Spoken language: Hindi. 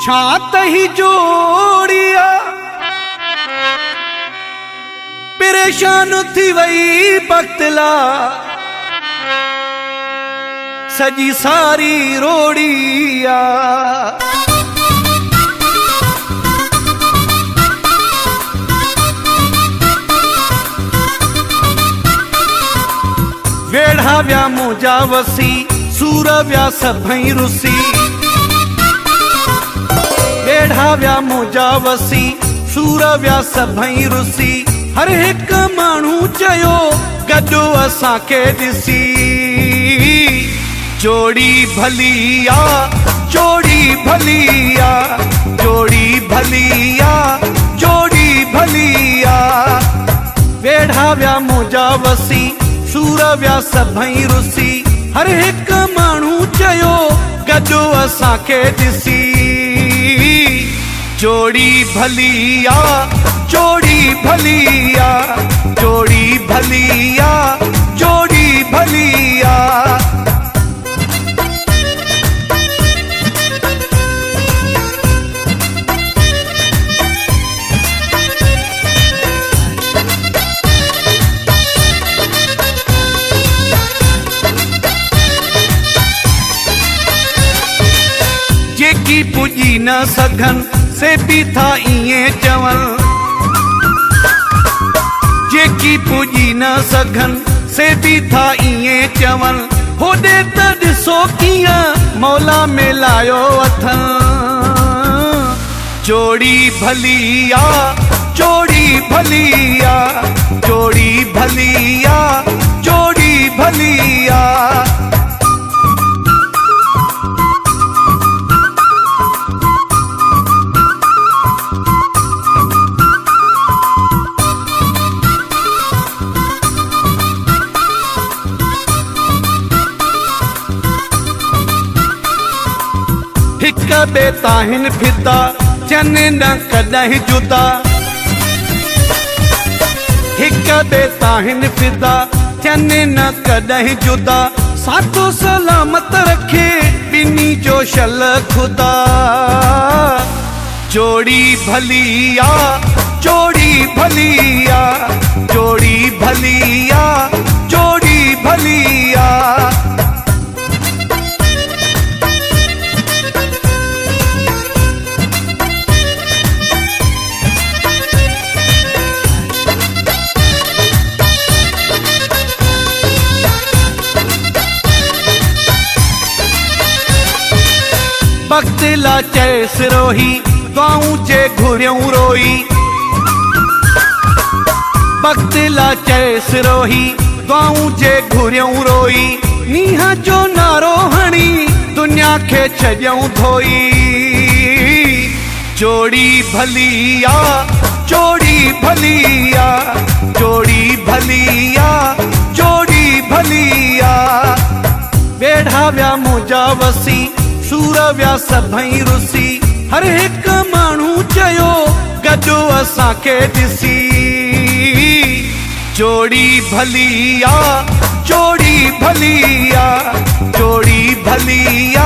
छात ही जोड़िया परेशान थी वही बख्तला सजी सारी रोड़िया। वेढ़ा व्या मुजा वसी सूर व्या सभई रुसी। वेढ़ा व्या मुजा वसी सूर व्या सभई रुसी। हर एक माण्हू चयो गॾु असांखे ॾिसी। जोड़ी भलिया जोड़ी भलिया जोड़ी भलिया जोड़ी भलिया। वेढ़ा व्या मुजा वसी सूर व्या सभई रुसी। हर एक माण्हू चयो गॾु असांखे ॾिसी। जोड़ी भलिया जोड़ी भलिया जोड़ी भलिया जोड़ी भलिया। जेकी पुॼी न सघन से भी था इएं चवनि। जेकी पुॼी न सघन से भी था इएं चवनि। होॾे त ॾिसो कीअं मौला मिलायो अथनि। जोड़ी भलिया जोड़ी भलिया जोड़ी भलिया जोड़ी भलिया। हिक ॿिए ताहिन फिदा थियनि न कॾहिं जुदा। हिक ॿिए ताहिन फिदा थियनि न कॾहिं जुदा। साथो सलामत रखे ॿिन्ही जो शल खुदा। जोड़ी भलिया जोड़ी भलिया जोड़ी भलिया जोड़ी भलिया। वक्त ला चैस रोही दुआऊं जे घुरियूं रोई। वक्त ला चैस रोही दुआऊं जे घुरियूं रोई। मींहं जो नारो हणी दुनिया खे छॾियूं धोई। जोड़ी भलिया जोड़ी भलिया जोड़ी भलिया जोड़ी भलिया। वेढ़ा व्या मुजा वसी सूर व्या सभई रुसी। हर एक माण्हू चयो गॾु असांखे ॾिसी। जोड़ी भलिया जोड़ी भलिया जोड़ी भलिया